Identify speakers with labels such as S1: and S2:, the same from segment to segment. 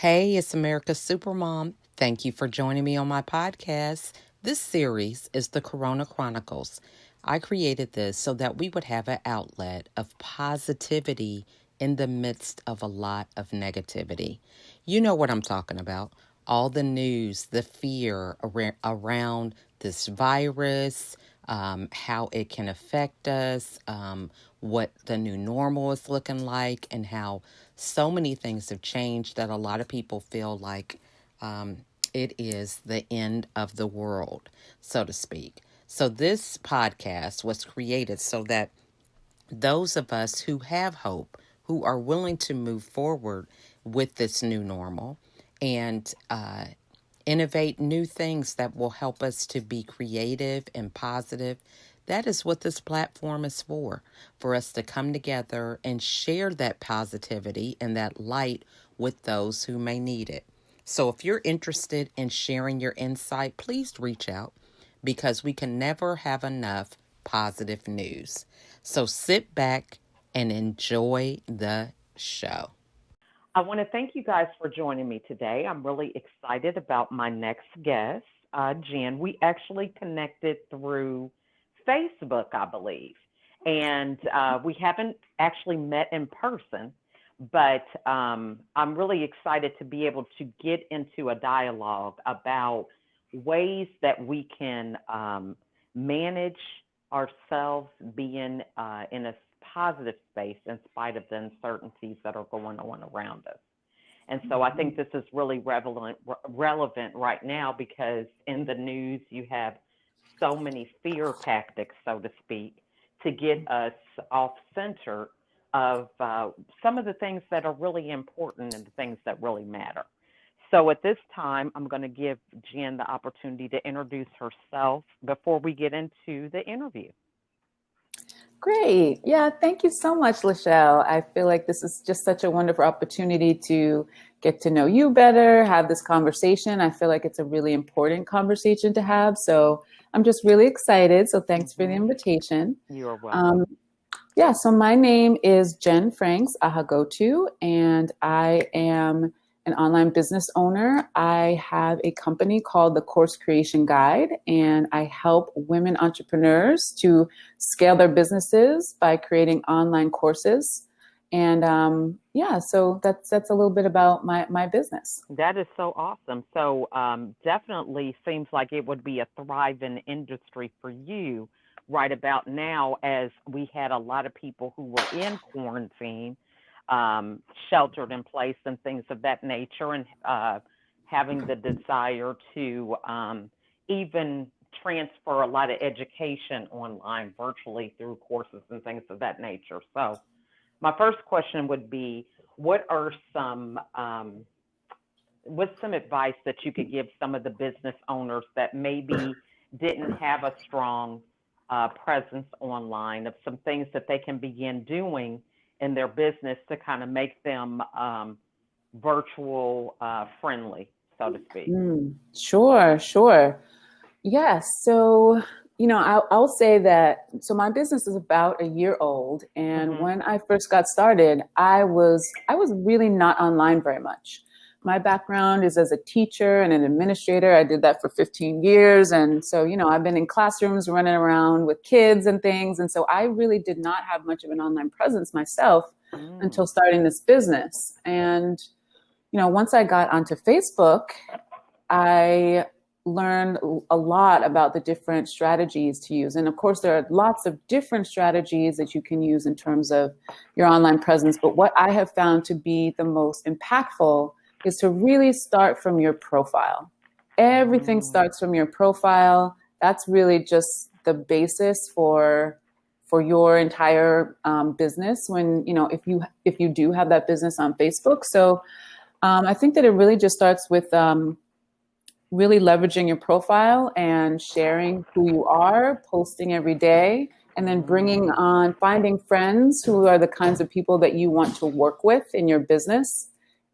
S1: Hey, it's America's Supermom. Thank you for joining me on my podcast. This series is the Corona Chronicles. I created this so that we would have an outlet of positivity in the midst of a lot of negativity. You know what I'm talking about. All the news, the fear around this virus, how it can affect us, what the new normal is looking like, and how so many things have changed that a lot of people feel like um, it is the end of the world, so to speak. So, this podcast was created so that those of us who have hope, who are willing to move forward with this new normal and innovate new things that will help us to be creative and positive. That is what this platform is for us to come together and share that positivity and that light with those who may need it. So if you're interested in sharing your insight, please reach out because we can never have enough positive news. So sit back and enjoy the show.
S2: I want to thank you guys for joining me today. I'm really excited about my next guest, Jen. We actually connected through Facebook, I believe, and we haven't actually met in person, but I'm really excited to be able to get into a dialogue about ways that we can manage ourselves being in a positive space in spite of the uncertainties that are going on around us. And so I think this is really relevant right now because in the news you have so many fear tactics, so to speak, to get us off center of some of the things that are really important and the things that really matter. So at this time, I'm going to give Jen the opportunity to introduce herself before we get into the interview.
S3: Great. Yeah, thank you so much, Lachelle. I feel like this is just such a wonderful opportunity to get to know you better, have this conversation. I feel like it's a really important conversation to have. So I'm just really excited. So thanks for the invitation.
S2: You're welcome.
S3: Yeah, so my name is Jen Franks Ahaghotu, and I am an online business owner. I have a company called the Course Creation Guide, and I help women entrepreneurs to scale their businesses by creating online courses. And so that's a little bit about my business.
S2: That is so awesome. So definitely seems like it would be a thriving industry for you right about now, as we had a lot of people who were in quarantine, sheltered in place and things of that nature, and having the desire to even transfer a lot of education online virtually through courses and things of that nature. So my first question would be, what are what's some advice that you could give some of the business owners that maybe didn't have a strong presence online, of some things that they can begin doing in their business to kind of make them virtual friendly, so to speak?
S3: Sure. Yes. So, I'll say that, so my business is about a year old. And when I first got started, I was really not online very much. My background is as a teacher and an administrator. I did that for 15 years. And so, I've been in classrooms running around with kids and things. And so I really did not have much of an online presence myself until starting this business. And, once I got onto Facebook, I learned a lot about the different strategies to use. And of course, there are lots of different strategies that you can use in terms of your online presence. But what I have found to be the most impactful is to really start from your profile. Everything starts from your profile. That's really just the basis for your entire business when, if you do have that business on Facebook. So I think that it really just starts with really leveraging your profile and sharing who you are, posting every day, and then finding friends who are the kinds of people that you want to work with in your business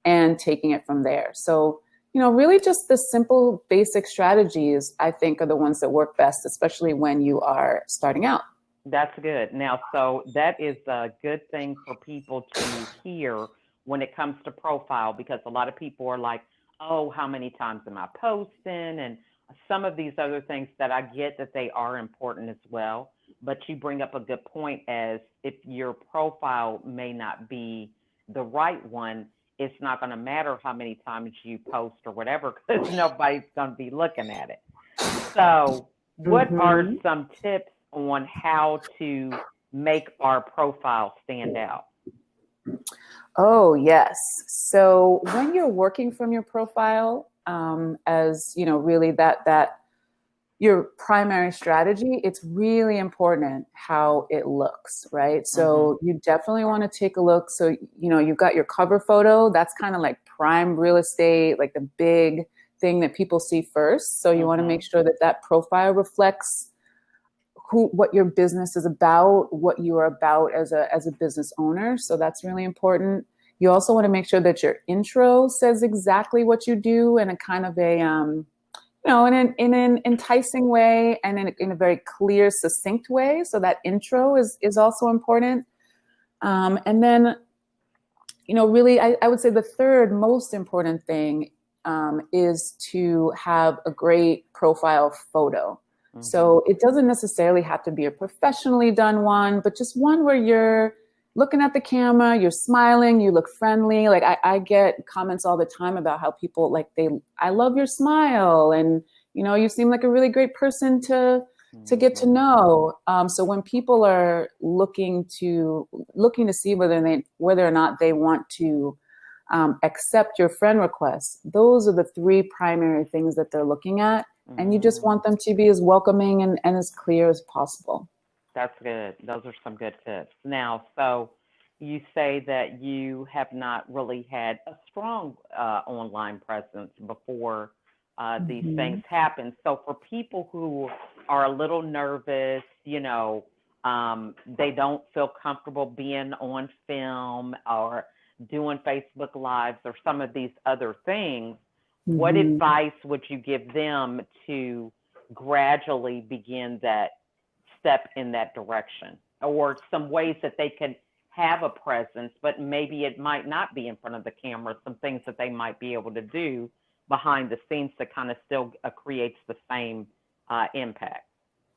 S3: and taking it from there. So, really just the simple basic strategies, I think, are the ones that work best, especially when you are starting out.
S2: That's good. Now, so that is a good thing for people to hear when it comes to profile, because a lot of people are like, oh, how many times am I posting? And some of these other things that I get that they are important as well. But you bring up a good point, as if your profile may not be the right one, it's not going to matter how many times you post or whatever, because nobody's going to be looking at it. So, what are
S3: Mm-hmm.
S2: some tips on how to make our profile stand out?
S3: Oh, yes. So when you're working from your profile, as you know, really that your primary strategy, it's really important how it looks, right?
S2: Mm-hmm.
S3: So you definitely want to take a look. So, you know, you've got your cover photo. That's kind of like prime real estate, like the big thing that people see first. So you want to
S2: Mm-hmm.
S3: make sure that that profile reflects what your business is about, what you are about as a business owner. So that's really important. You also want to make sure that your intro says exactly what you do in a kind of a in an enticing way, and in a very clear, succinct way. So that intro is also important. And then, you know, really, I would say the third most important thing is to have a great profile photo.
S2: Mm-hmm.
S3: So it doesn't necessarily have to be a professionally done one, but just one where you're looking at the camera, you're smiling, you look friendly. Like I get comments all the time about how people I love your smile, and you know, you seem like a really great person to get to
S2: Mm-hmm.
S3: know. So when people are looking to see whether or not they want to accept your friend request, those are the three primary things that they're looking at. And you just
S2: Mm.
S3: want them to be as welcoming and as clear as possible.
S2: That's good. Those are some good tips. Now, so you say that you have not really had a strong online presence before these things
S3: Mm-hmm.
S2: happen. So for people who are a little nervous, they don't feel comfortable being on film or doing Facebook Lives or some of these other things, what
S3: Mm-hmm.
S2: advice would you give them to gradually begin that step in that direction, or some ways that they can have a presence, but maybe it might not be in front of the camera, some things that they might be able to do behind the scenes that kind of still creates the same impact?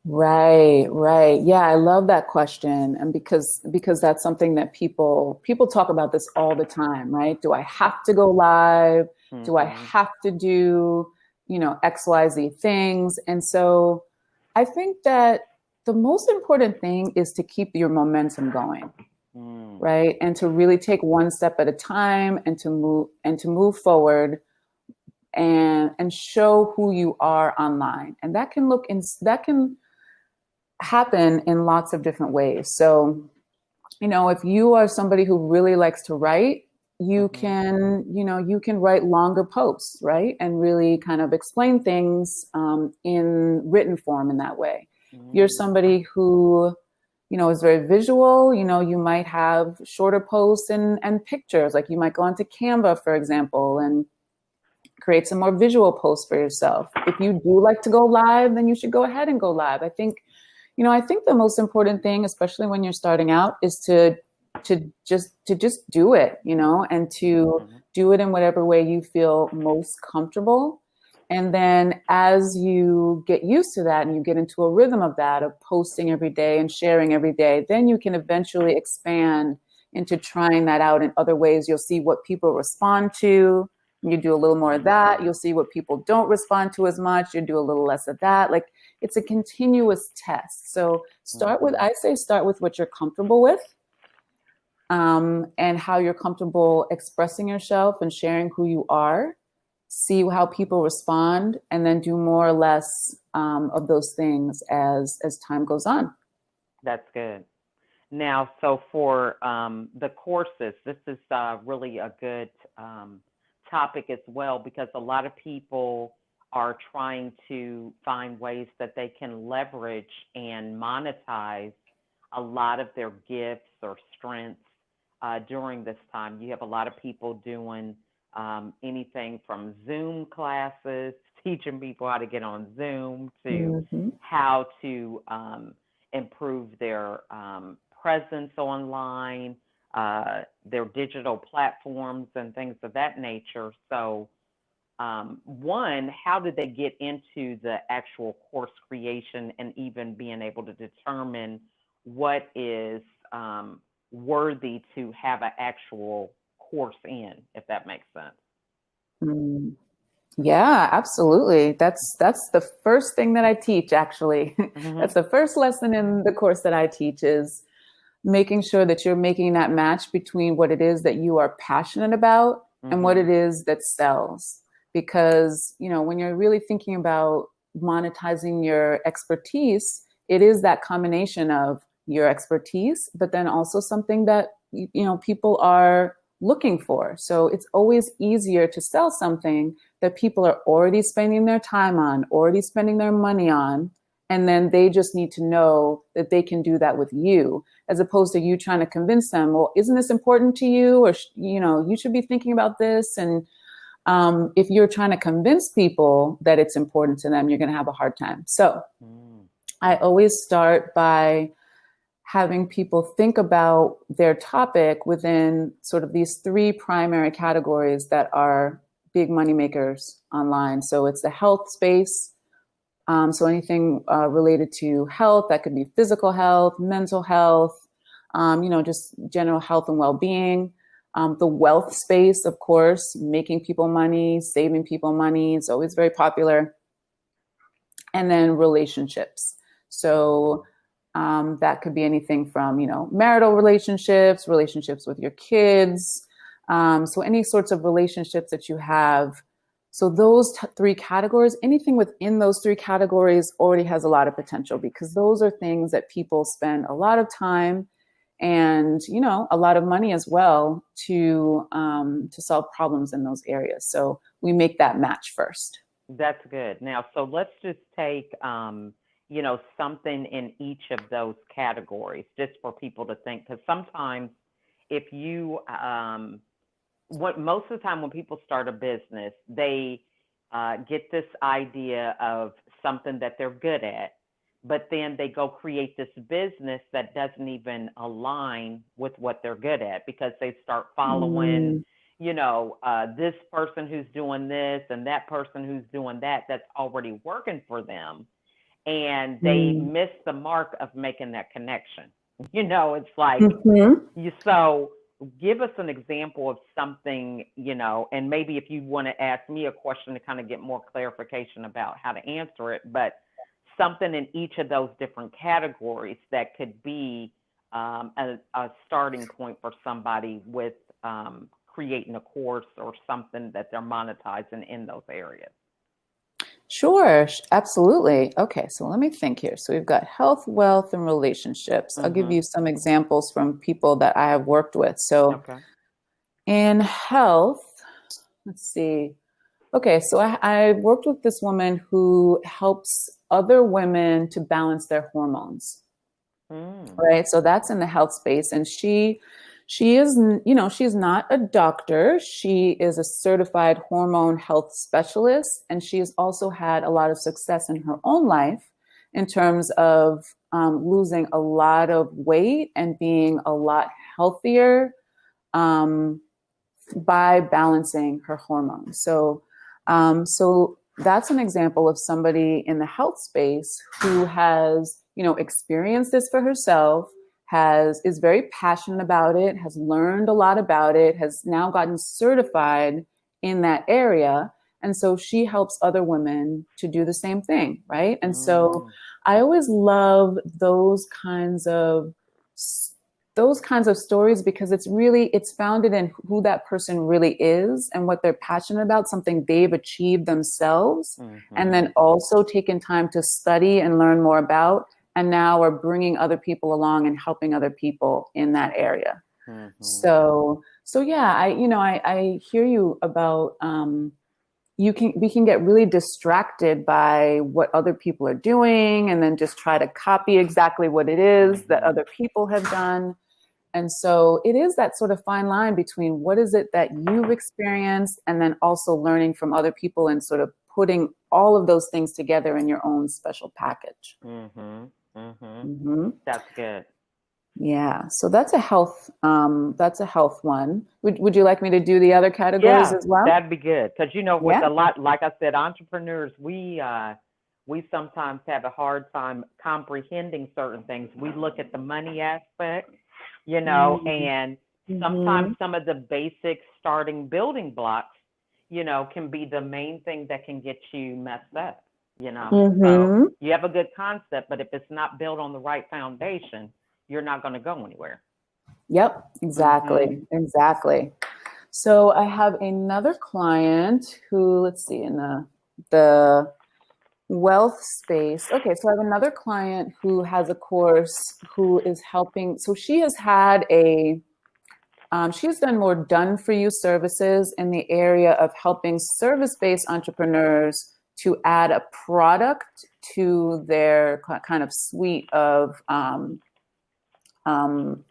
S3: Right, right. Yeah, I love that question. And because that's something that people talk about this all the time, right? Do I have to go live? Do I
S2: Mm-hmm.
S3: have to do, you know, XYZ things? And so I think that the most important thing is to keep your momentum going,
S2: Mm.
S3: right? And to really take one step at a time, and to move forward, and show who you are online. And that can happen in lots of different ways. So, you know, if you are somebody who really likes to write,
S2: Mm-hmm.
S3: you can write longer posts, right? And really kind of explain things in written form in that way. You're
S2: Mm.
S3: somebody who, you know, is very visual. You know, you might have shorter posts and pictures. Like you might go onto Canva, for example, and create some more visual posts for yourself. If you do like to go live, then you should go ahead and go live. I think the most important thing, especially when you're starting out, is to just do it, you know, and to
S2: Mm-hmm.
S3: do it in whatever way you feel most comfortable. And then as you get used to that and you get into a rhythm of that, of posting every day and sharing every day, then you can eventually expand into trying that out in other ways. You'll see what people respond to. You do a little more of that. You'll see what people don't respond to as much. You do a little less of that. Like it's a continuous test. So
S2: Mm-hmm.
S3: start with what you're comfortable with, and how you're comfortable expressing yourself and sharing who you are. See how people respond, and then do more or less of those things as time goes on.
S2: That's good. Now, so for the courses, this is really a good topic as well, because a lot of people are trying to find ways that they can leverage and monetize a lot of their gifts or strengths during this time. You have a lot of people doing anything from Zoom classes, teaching people how to get on Zoom, to
S3: Mm-hmm.
S2: how to improve their presence online, their digital platforms and things of that nature. So, one, how did they get into the actual course creation and even being able to determine what is worthy to have an actual course in, if that makes sense?
S3: Mm. Yeah, absolutely. That's the first thing that I teach, actually.
S2: Mm-hmm.
S3: That's the first lesson in the course that I teach is making sure that you're making that match between what it is that you are passionate about and what
S2: Mm-hmm.
S3: it is that sells. Because, when you're really thinking about monetizing your expertise, it is that combination of your expertise, but then also something that, people are looking for. So it's always easier to sell something that people are already spending their time on, already spending their money on, and then they just need to know that they can do that with you, as opposed to you trying to convince them, well, isn't this important to you? Or, you should be thinking about this. And if you're trying to convince people that it's important to them, you're going to have a hard time. So I always start by having people think about their topic within sort of these three primary categories that are big money makers online. So it's the health space. So anything related to health, that could be physical health, mental health, just general health and well-being. The wealth space, of course, making people money, saving people money. It's always very popular. And then relationships. So that could be anything from, marital relationships, relationships with your kids. So any sorts of relationships that you have. So those three categories, anything within those three categories already has a lot of potential, because those are things that people spend a lot of time and, a lot of money as well to solve problems in those areas. So we make that match first.
S2: That's good. Now, so let's just take, something in each of those categories just for people to think. Because sometimes if you, what most of the time when people start a business, they get this idea of something that they're good at, but then they go create this business that doesn't even align with what they're good at, because they start following this person who's doing this and that person who's doing that, that's already working for them. And they miss the mark of making that connection. It's like, so give us an example of something, and maybe if you want to ask me a question to kind of get more clarification about how to answer it, but something in each of those different categories that could be a starting point for somebody with creating a course or something that they're monetizing in those areas.
S3: Sure, absolutely. Okay, so let me think here. So we've got health, wealth, and relationships. I'll give you some examples from people that I have worked with. So in health, let's see. Okay, so I worked with this woman who helps other women to balance their hormones. Right? So that's in the health space. And she is, she's not a doctor. She is a certified hormone health specialist. And she has also had a lot of success in her own life in terms of losing a lot of weight and being a lot healthier by balancing her hormones. So that's an example of somebody in the health space who has, experienced this for herself, is very passionate about it, has learned a lot about it, has now gotten certified in that area. And so she helps other women to do the same thing, right? And so I always love those kinds of stories, because it's founded in who that person really is and what they're passionate about, something they've achieved themselves, and then also taken time to study and learn more about, and now are bringing other people along and helping other people in that area. So yeah, I hear you about, we can get really distracted by what other people are doing and then just try to copy exactly what it is that other people have done. And so it is that sort of fine line between what is it that you've experienced and then also learning from other people and sort of putting all of those things together in your own special package.
S2: That's good.
S3: Yeah, so that's a health one. Would you like me to do the other categories
S2: Yeah,
S3: as well?
S2: that'd be good. Because with
S3: Yeah.
S2: a lot, like I said, entrepreneurs, we sometimes have a hard time comprehending certain things. We look at the money aspect, and sometimes
S3: Mm-hmm.
S2: some of the basic starting building blocks, can be the main thing that can get you messed up. So
S3: Mm-hmm.
S2: you have a good concept, but if it's not built on the right foundation, you're not going to go anywhere.
S3: Yep,
S2: Mhm.
S3: exactly. Exactly. So I have another client who, let's see, in the wealth space. Okay, so I have another client who has a course who is helping. So she has done more done for you services in the area of helping service-based entrepreneurs to add a product to their kind of suite of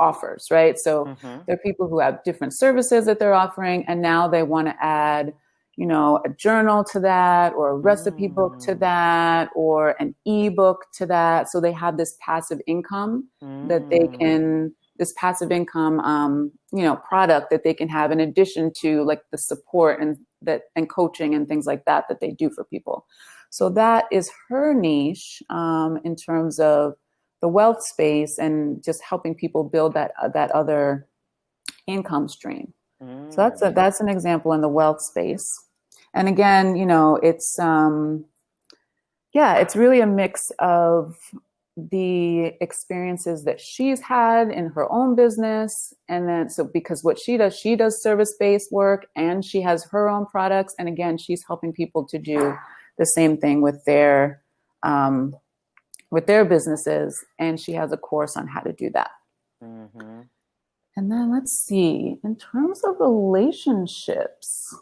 S3: offers, right? So
S2: Mhm.
S3: there are people who have different services that they're offering, and now they want to add, a journal to that, or a recipe book to
S2: Mm.
S3: that, or an ebook to that. So they have this passive income that they
S2: Mm.
S3: can, this passive income, product that they can have in addition to like the support and coaching and things like that they do for people. So that is her niche in terms of the wealth space and just helping people build that other income stream. So
S2: Mm.
S3: that's an example in the wealth space. And again, it's really a mix of the experiences that she's had in her own business, and then so because what she does service-based work, and she has her own products, and again, she's helping people to do the same thing um, with their businesses, and she has a course on how to do that.
S2: Mhm.
S3: And then let's see, in terms of relationships.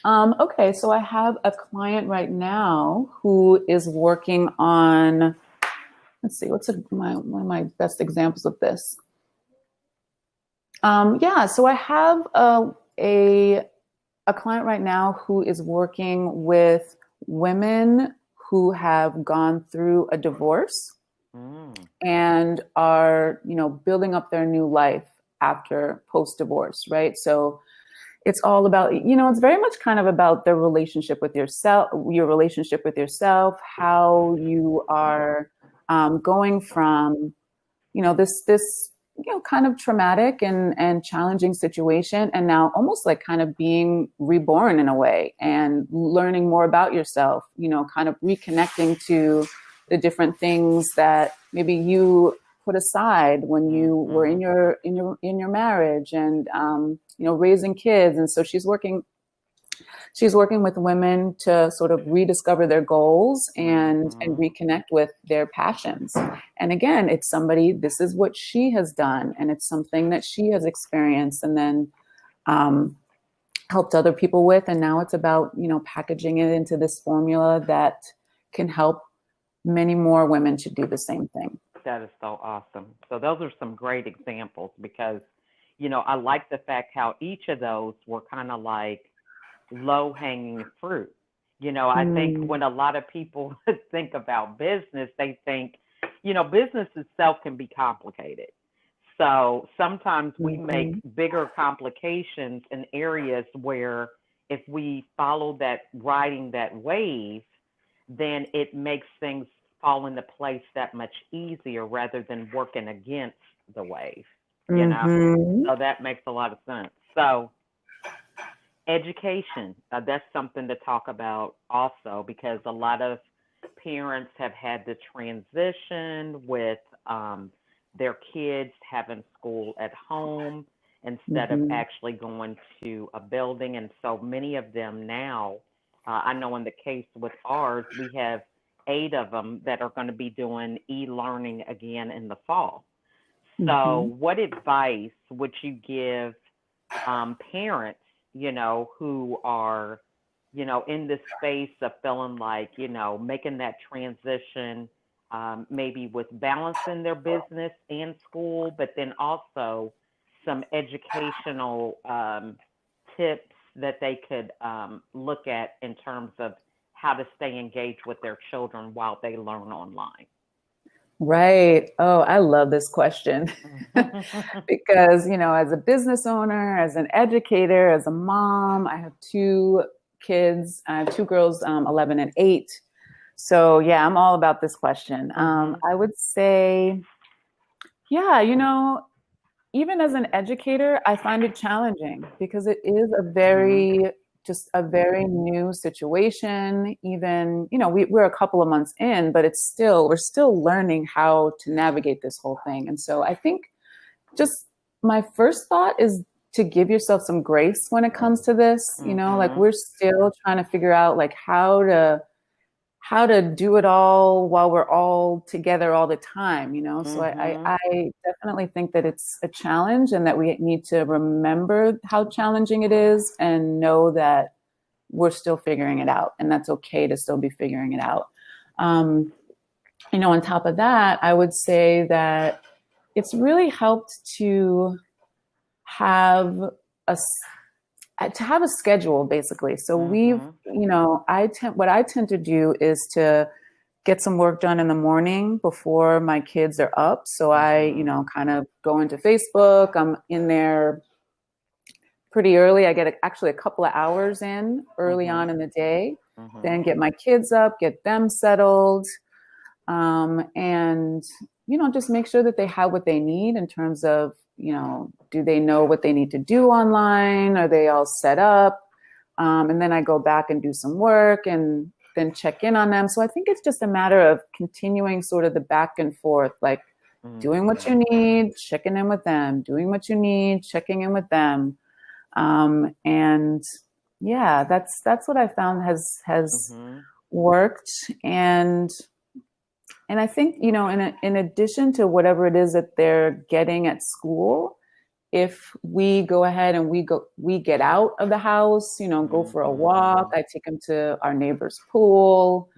S3: Okay, so I have a client right now who is working on, let's see, one of my best examples of this? So I have a client right now who is working with women who have gone through a divorce
S2: Mm.
S3: and are, building up their new life after post-divorce, right? So it's all about, it's very much kind of about their relationship with yourself, how you are going from, this kind of traumatic and challenging situation, and now almost like kind of being reborn in a way and learning more about yourself, kind of reconnecting to the different things that maybe you put aside when you were in
S2: Mhm.
S3: your marriage, and raising kids. And so she's working with women to sort of rediscover their goals and
S2: Mhm.
S3: reconnect with their passions. And again, this is what she has done, and it's something that she has experienced and then um, helped other people with. And now it's about, packaging it into this formula that can help many more women to do the same thing.
S2: That is so awesome. So those are some great examples because, I like the fact how each of those were kind of like low hanging fruit. I think
S3: Mm,
S2: when a lot of people think about business, they think, business itself can be complicated. So sometimes we make
S3: mhm,
S2: bigger complications in areas where if we follow that riding that wave, then it makes things fall into place that much easier rather than working against the wave, you know?
S3: mhm,
S2: So that makes a lot of sense. So education, that's something to talk about also because a lot of parents have had the transition with their kids having school at home instead of
S3: mhm,
S2: actually going to a building. And so many of them now, I know in the case with ours, we have 8 of them that are going to be doing e-learning again in the fall.
S3: mhm.
S2: So, what advice would you give parents, who are, in this space of feeling like, making that transition, maybe with balancing their business and school, but then also some educational tips that they could look at in terms of how to stay engaged with their children while they learn online?
S3: Right. Oh, I love this question because, as a business owner, as an educator, as a mom, I have two kids. I have two girls, 11 and 8. So yeah, I'm all about this question. I would say, yeah, even as an educator, I find it challenging because it is just a very new situation. Even, we're a couple of months in, but we're still learning how to navigate this whole thing. And so I think just my first thought is to give yourself some grace when it comes to this. Like we're still trying to figure out like how to do it all while we're all together all the time. So I definitely think that it's a challenge and that we need to remember how challenging it is and know that we're still figuring it out, and that's okay to still be figuring it out. On top of that, I would say that it's really helped to have a schedule, basically. So what I tend to do is to get some work done in the morning before my kids are up. So I, kind of go into Facebook. I'm in there pretty early. I get actually a couple of hours in early on in the day, then get my kids up, get them settled, and, just make sure that they have what they need in terms of, do they know what they need to do online? Are they all set up? And then I go back and do some work and then check in on them. So I think it's just a matter of continuing sort of the back and forth, like doing what you need, checking in with them, doing what you need, checking in with them. And yeah, that's what I found has worked. And I think, in addition to whatever it is that they're getting at school, if we go ahead and we get out of the house, go for a walk, I take them to our neighbor's pool.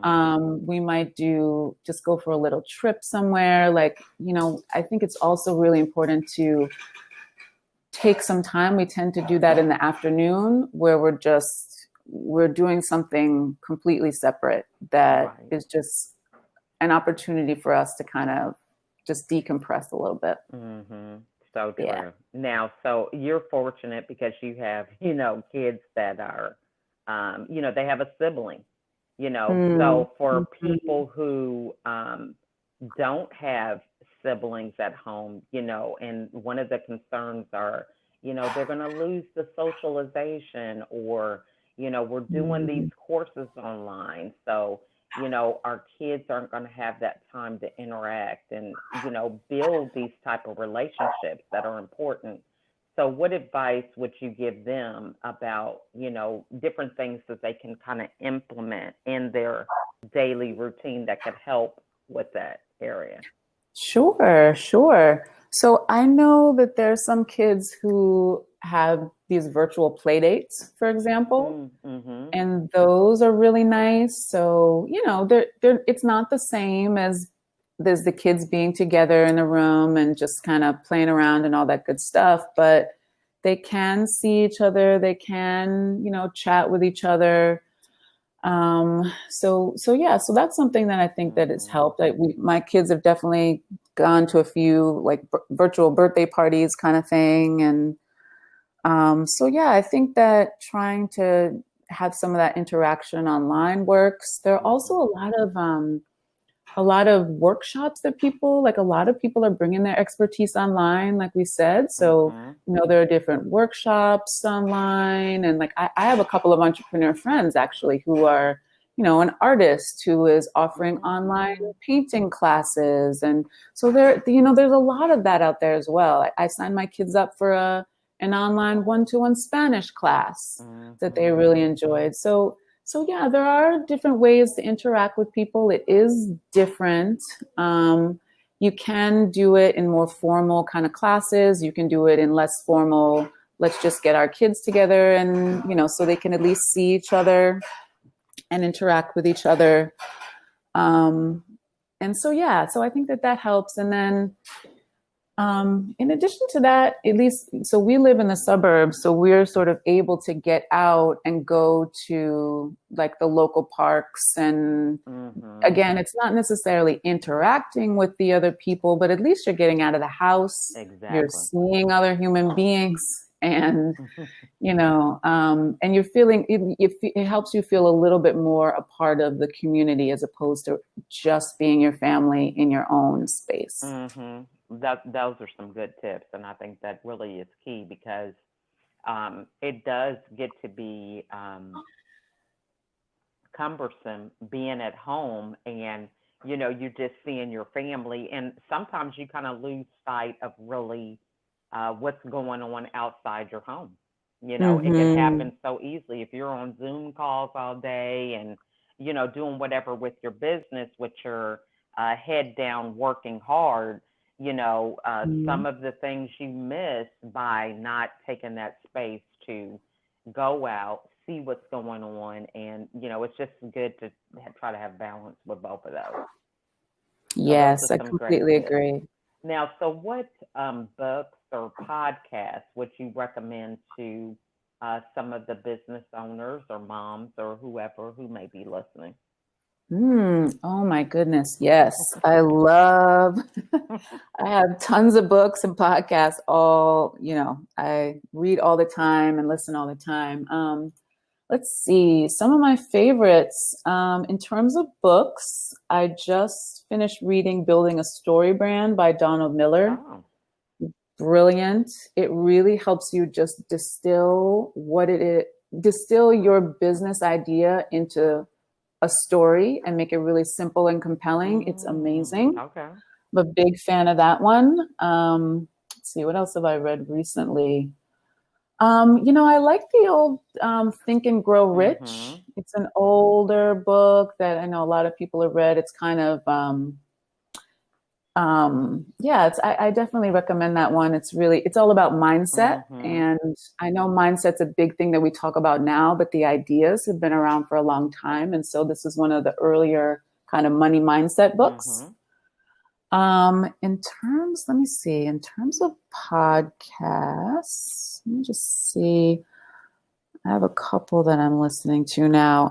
S3: We might just go for a little trip somewhere. Like, I think it's also really important to take some time. We tend to do that in the afternoon where we're doing something completely separate that is just an opportunity for us to kind of just decompress a little bit.
S2: So true. Yeah. Now, so you're fortunate because you have, kids that are, they have a sibling, so for people who don't have siblings at home, and one of the concerns are, they're going to lose the socialization or, we're doing these courses online. So, our kids aren't going to have that time to interact and, build these type of relationships that are important. So what advice would you give them about, different things that they can kind of implement in their daily routine that could help with that area?
S3: Sure. So I know that there's some kids who have these virtual play dates, for example, and those are really nice. So, it's not the same as the kids being together in the room and just kind of playing around and all that good stuff, but they can see each other. They can, chat with each other. So that's something that I think that has helped. My kids have definitely gone to a few like virtual birthday parties kind of thing. And, I think that trying to have some of that interaction online works. There are also a lot of workshops that a lot of people are bringing their expertise online, like we said. So, there are different workshops online. And like, I have a couple of entrepreneur friends actually who are, an artist who is offering online painting classes. And so there's a lot of that out there as well. I signed my kids up for an online 1-to-1 Spanish class that they really enjoyed. So yeah, there are different ways to interact with people. It is different. You can do it in more formal kind of classes. You can do it in less formal, let's just get our kids together and, so they can at least see each other and interact with each other. So I think that helps. And then In addition to that, at least, so we live in the suburbs, so we're sort of able to get out and go to like the local parks. And again, it's not necessarily interacting with the other people, but at least you're getting out of the house.
S2: Exactly.
S3: You're seeing other human beings, and and you're feeling it helps you feel a little bit more a part of the community as opposed to just being your family in your own space.
S2: Those are some good tips, and I think that really is key because it does get to be cumbersome being at home, and you're just seeing your family, and sometimes you kind of lose sight of really what's going on outside your home. It can happen so easily if you're on Zoom calls all day and doing whatever with your business, with your head down, working hard. Some of the things you miss by not taking that space to go out, see what's going on, and it's just good to try to have balance with both of those.
S3: Yes, I completely agree.
S2: Now, so what books or podcasts would you recommend to some of the business owners or moms or whoever who may be listening?
S3: Oh my goodness. Yes. I have tons of books and podcasts I read all the time and listen all the time. Let's see, some of my favorites, in terms of books, I just finished reading Building a Story Brand by Donald Miller.
S2: Oh.
S3: Brilliant. It really helps you just distill your business idea into a story and make it really simple and compelling. It's amazing.
S2: Okay.
S3: I'm a big fan of that one. Let's see, what else have I read recently? I like the old Think and Grow Rich. It's an older book that I know a lot of people have read. It's kind of, I definitely recommend that one. It's all about mindset. And I know mindset's a big thing that we talk about now, but the ideas have been around for a long time. And so this is one of the earlier kind of money mindset books. In terms of podcasts, let me just see. I have a couple that I'm listening to now.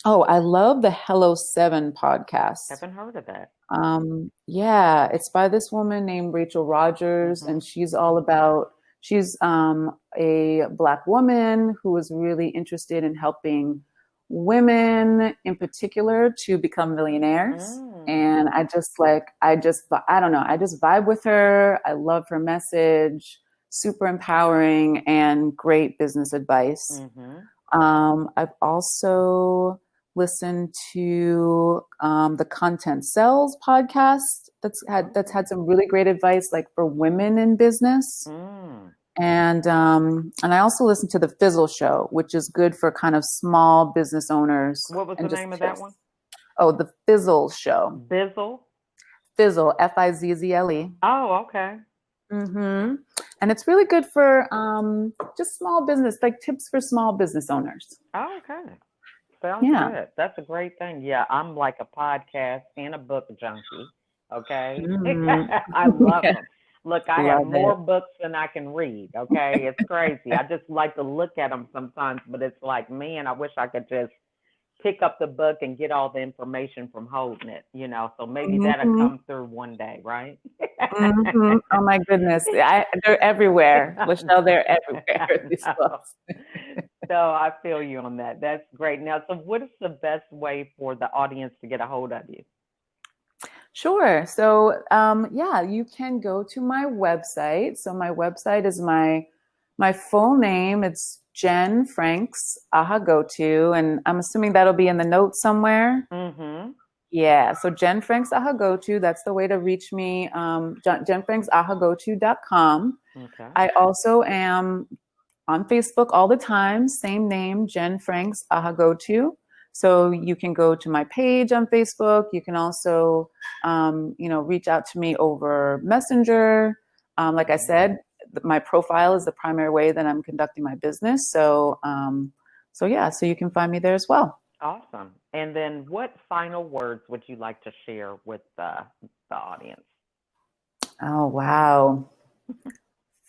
S3: I love the Hello 7 podcast.
S2: Haven't heard of that.
S3: It's by this woman named Rachel Rogers, and she's a Black woman who is really interested in helping women in particular to become millionaires. And I just vibe with her. I love her message, super empowering and great business advice. I've also listened to the Content Sells podcast that's had some really great advice, like for women in business. And I also listened to the Fizzle Show, which is good for kind of small business owners.
S2: What was the name of that one?
S3: Oh, the Fizzle Show. Fizzle, Fizzle.
S2: Oh, okay.
S3: And it's really good for just small business, like tips for small business owners.
S2: Oh, okay. Sounds good. That's a great thing. Yeah, I'm like a podcast and a book junkie. Okay. I love them. Look, I have more books than I can read. Okay. It's crazy. I just like to look at them sometimes, but it's like, man, I wish I could just pick up the book and get all the information from holding it, so maybe that'll come through one day, right?
S3: Oh my goodness. They're everywhere. Michelle, they're everywhere, these books.
S2: So I feel you on that. That's great. Now, so what is the best way for the audience to get a hold of you?
S3: Sure. So, you can go to my website. So my website is my full name. It's Jen Franks Ahaghotu, and I'm assuming that'll be in the notes somewhere. Yeah. So Jen Franks Ahaghotu, that's the way to reach me. JenFranksAhaghotu.com.
S2: Okay.
S3: I also am on Facebook all the time. Same name, Jen Franks Ahaghotu. So you can go to my page on Facebook. You can also, reach out to me over Messenger. Like I said, my profile is the primary way that I'm conducting my business. So you can find me there as well.
S2: Awesome. And then what final words would you like to share with the audience?
S3: Oh, wow.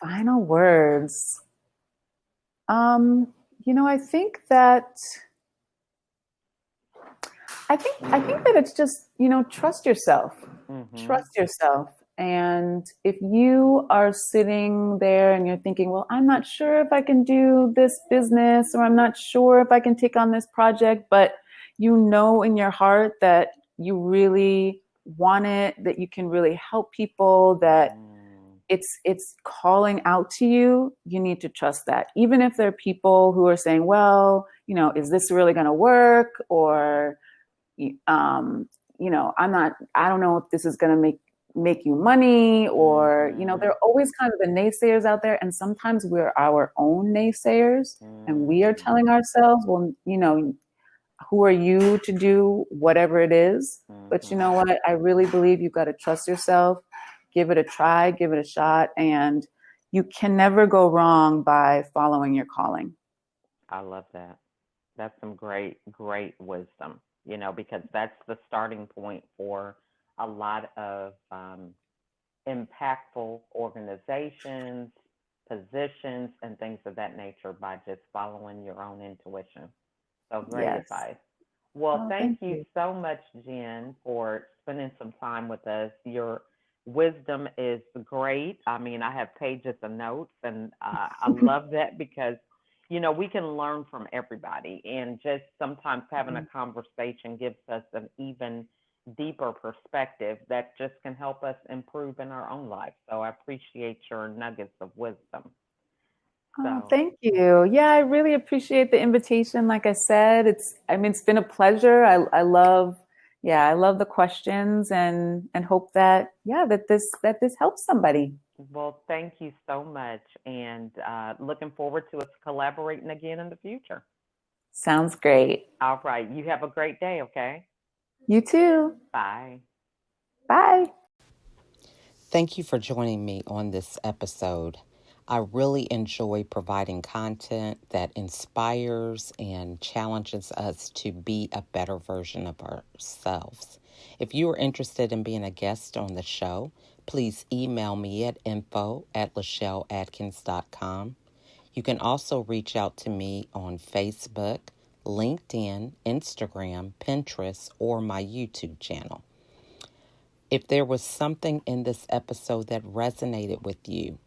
S3: Final words. Um, I think that I think that it's just, trust yourself.
S2: Mm-hmm.
S3: Trust yourself. And if you are sitting there and you're thinking, well, I'm not sure if I can do this business, or I'm not sure if I can take on this project, but you know in your heart that you really want it, that you can really help people, that
S2: Mm.
S3: it's calling out to you, you need to trust that. Even if there are people who are saying, well, is this really going to work? Or um, I don't know if this is going to make you money, or,
S2: Mm-hmm.
S3: there are always kind of the naysayers out there. And sometimes we're our own naysayers, and we are
S2: Mm-hmm.
S3: telling ourselves, well, who are you to do whatever it is? But you
S2: Mm-hmm.
S3: know what? I really believe you've got to trust yourself, give it a try, give it a shot. And you can never go wrong by following your calling.
S2: I love that. That's some great, great wisdom, because that's the starting point for a lot of impactful organizations, positions, and things of that nature by just following your own intuition. So great
S3: Yes.
S2: advice. Well,
S3: Oh,
S2: thank
S3: thank
S2: you
S3: you.
S2: so much, Jen, for spending some time with us. Your wisdom is great. I mean, I have pages of notes, and I love that because, we can learn from everybody, and just sometimes having a conversation gives us an even deeper perspective that just can help us improve in our own life. So I appreciate your nuggets of wisdom.
S3: Oh,
S2: So,
S3: thank you. Yeah, I really appreciate the invitation. Like I said, it's been a pleasure. I love the questions, and hope that, yeah, that this helps somebody.
S2: well, thank you so much, and looking forward to us collaborating again in the future.
S3: Sounds great.
S2: All right. You have a great day, okay?
S3: You too.
S2: Bye.
S3: Bye.
S1: Thank you for joining me on this episode. I really enjoy providing content that inspires and challenges us to be a better version of ourselves. If you are interested in being a guest on the show, please email me at info@lachelleatkins.com. You can also reach out to me on Facebook, LinkedIn, Instagram, Pinterest, or my YouTube channel. If there was something in this episode that resonated with you,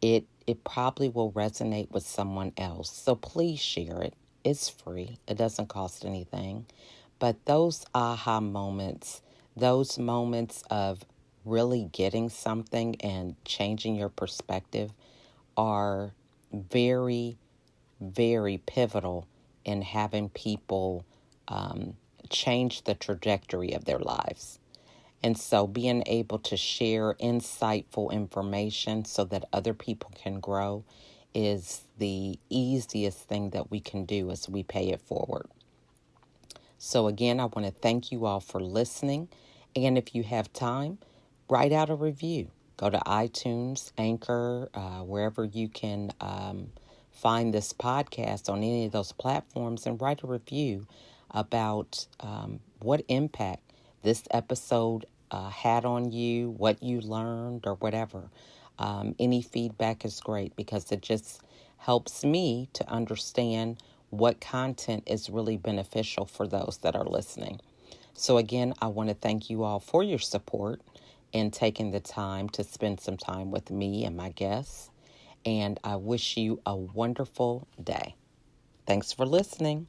S1: it probably will resonate with someone else. So please share it. It's free. It doesn't cost anything. But those aha moments, those moments of really getting something and changing your perspective are very, very pivotal in having people um, change the trajectory of their lives. And so being able to share insightful information so that other people can grow is the easiest thing that we can do as we pay it forward. So again, I want to thank you all for listening. And if you have time, write out a review. Go to iTunes, Anchor, wherever you can find this podcast on any of those platforms, and write a review about what impact this episode had on you, what you learned, or whatever. Any feedback is great because it just helps me to understand what content is really beneficial for those that are listening. So, again, I want to thank you all for your support and taking the time to spend some time with me and my guests. And I wish you a wonderful day. Thanks for listening.